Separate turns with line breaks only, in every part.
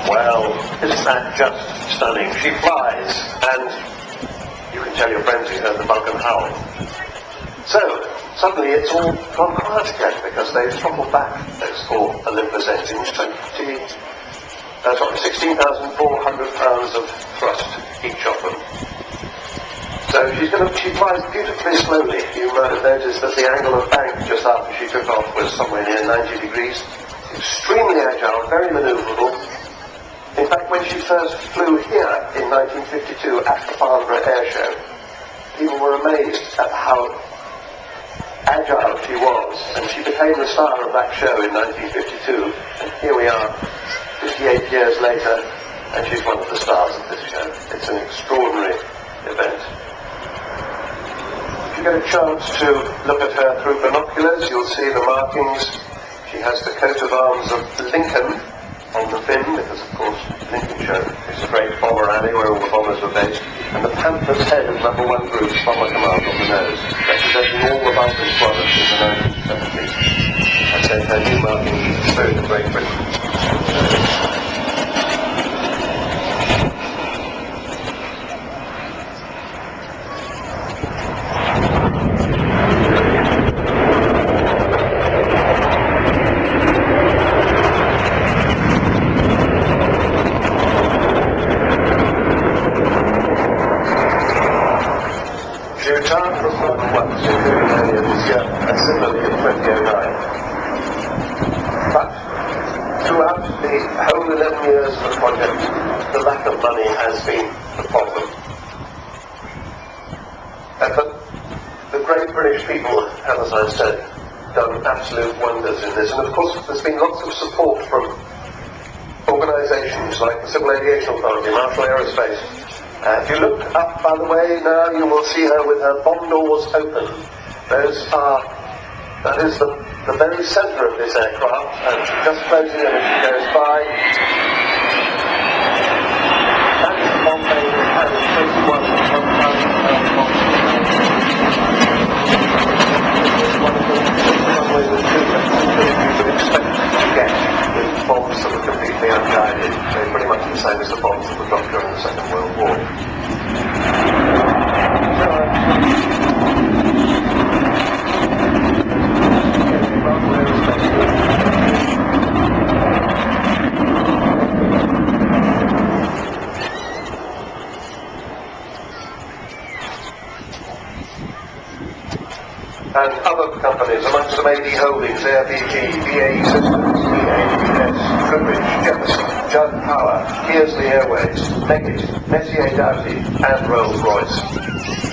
Well, isn't that just stunning? She flies, and you can tell your friends you heard the Vulcan howl. So, suddenly it's all gone quiet again, because they've throttled back those 4 Olympus engines, 16,400 pounds of thrust each of them. So she flies beautifully slowly. You might have noticed that the angle of bank just after she took off was somewhere near 90 degrees. Extremely agile, very manoeuvrable. In fact, when she first flew here in 1952 at the Farnborough Air Show, people were amazed at how agile she was, and she became the star of that show in 1952. And here we are, 58 years later, and she's one of the stars of this show. It's an extraordinary event. If you get a chance to look at her through binoculars, you'll see the markings. She has the coat of arms of Lincoln on the fin, because of course Lincolnshire is a great bomber rally where all the bombers were based, and the Panther's head of No. 1 Group Bomber Command on the nose, representing all the Vulcan squadrons in the 1970s. And then her new markings is the spirit of Great Britain. She retired from Farnborough once, including earlier this year, and similarly in 2009. But throughout the whole 11 years of the project, the lack of money has been the problem. But the great British people have, as I said, done absolute wonders in this. And of course, there's been lots of support from organisations like the Civil Aviation Authority, Marshall Aerospace. If you look up, by the way, now you will see her with her bomb doors open. That is the very centre of this aircraft, and she's just closing it as she goes by. That's the bomb bay that carries 21 1,000-pound bombs. One of the runways with 2 that you would expect to get with bombs that were completely unguided. They're pretty much the same as the bombs that were dropped during the Second World War. And other companies, amongst them AD Holdings, AirBG, BAE Systems, EABS, Goodrich, Jefferson, Judd Power, Kearsley Airways, Meggitt, Messier Doughty, and Rolls-Royce.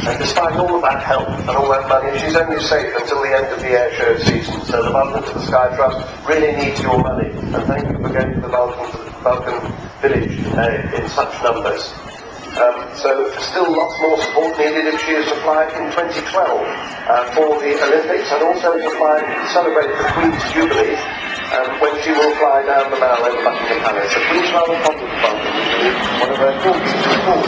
And despite all of that help and all that money, she's only safe until the end of the air show season. So the Vulcan to the Sky Trust really needs your money. And thank you for going to the Vulcan village in such numbers. So still lots more support needed if she is to fly in 2012 for the Olympics, and also to fly to celebrate the Queen's Jubilee when she will fly down the Mall over Buckingham Palace. The Queen's rather fond of the Vulcan, one of her corgis is called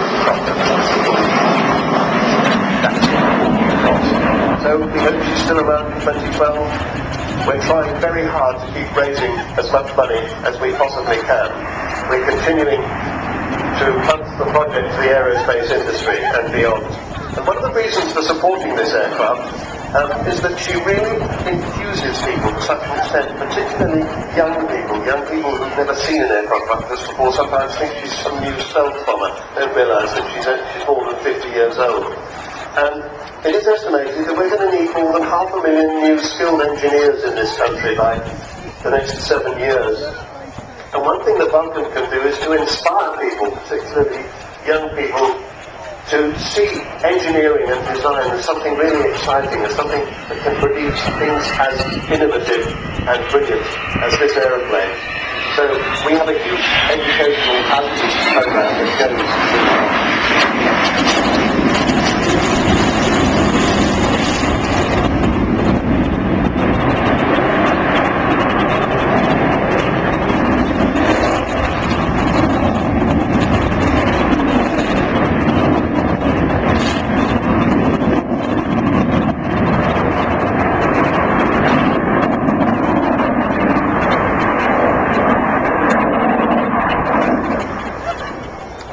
So we hope she's still around in 2012. We're trying very hard to keep raising as much money as we possibly can. We're continuing to fund the project to the aerospace industry and beyond. And one of the reasons for supporting this aircraft is that she really enthuses people to such an extent, particularly young people who've never seen an aircraft like this before, sometimes think she's some new stealth bomber, don't realise that she's more than 50 years old. And it is estimated that we're going to need more than 500,000 new skilled engineers in this country by the next 7 years. And one thing that Vulcan can do is to inspire people, particularly young people, to see engineering and design as something really exciting, as something that can produce things as innovative and brilliant as this aeroplane. So we have a huge educational outreach program that goes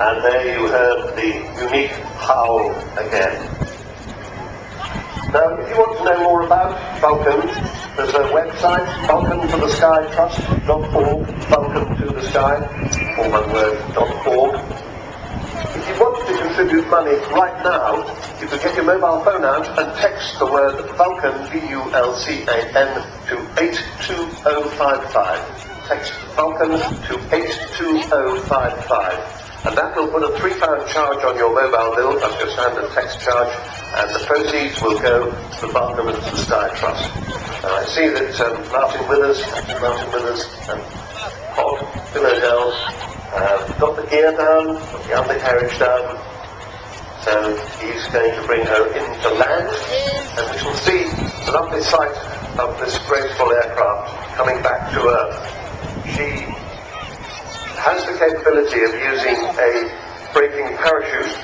And there you heard the unique howl again. Now, if you want to know more about Vulcan, there's a website, vulcantotheskytrust.org, vulcantothesky, all one word, .org. If you want to contribute money right now, you can get your mobile phone out and text the word Vulcan, V-U-L-C-A-N, to 82055. Text Vulcan to 82055. And that will put a £3 charge on your mobile bill, that's your standard text charge, and the proceeds will go to the Vulcan and to the Sky Trust. I see that Martin Withers and Hod Philodell got the gear down, got the undercarriage down, so he's going to bring her into land, and we shall see the lovely sight of this graceful aircraft coming back to Earth. She has the capability of using a braking parachute,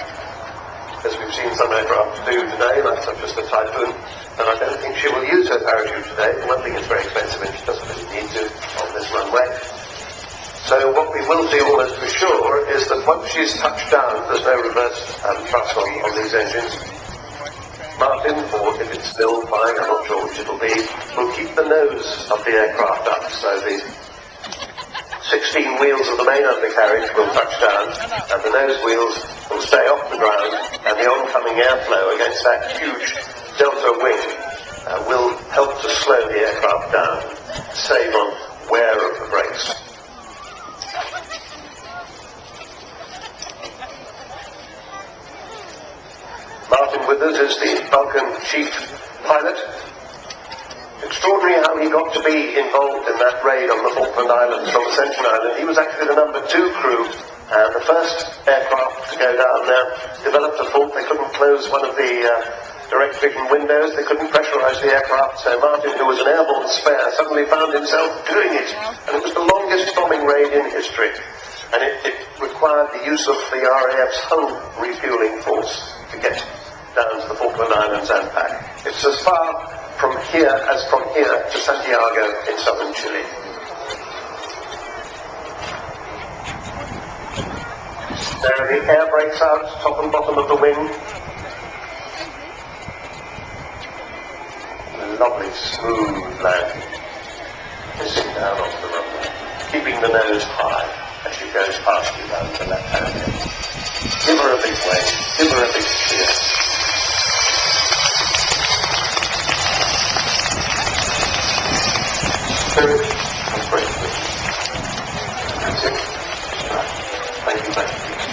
as we've seen some aircraft do today, like such as the Typhoon, and I don't think she will use her parachute today. One thing, it's very expensive and she doesn't really need to on this runway. So what we will see almost for sure is that once she's touched down, there's no reverse thrust on these engines. Martin, or if it's still flying, I'm not sure which it'll be, will keep the nose of the aircraft up, so the 16 wheels of the main undercarriage will touch down, and the nose wheels will stay off the ground, and the oncoming airflow against that huge delta wing will help to slow the aircraft down, save on wear of the brakes. Martin Withers is the Vulcan chief pilot. Extraordinary how he got to be involved in that raid on the Falkland Islands from Ascension Island. He was actually the number 2 crew, and the first aircraft to go down there developed a fault. They couldn't close one of the direct vision windows, they couldn't pressurize the aircraft, so Martin, who was an airborne spare, suddenly found himself doing it, and it was the longest bombing raid in history, and it required the use of the RAF's hull refueling force to get down to the Falkland Islands and back. It's as far from here as from here to Santiago in southern Chile. There are the air brakes out, top and bottom of the wing. Lovely smooth landing. Sitting down onto the runway, keeping the nose high as she goes past you down the left hand. Give her a big wave, give her a big cheer.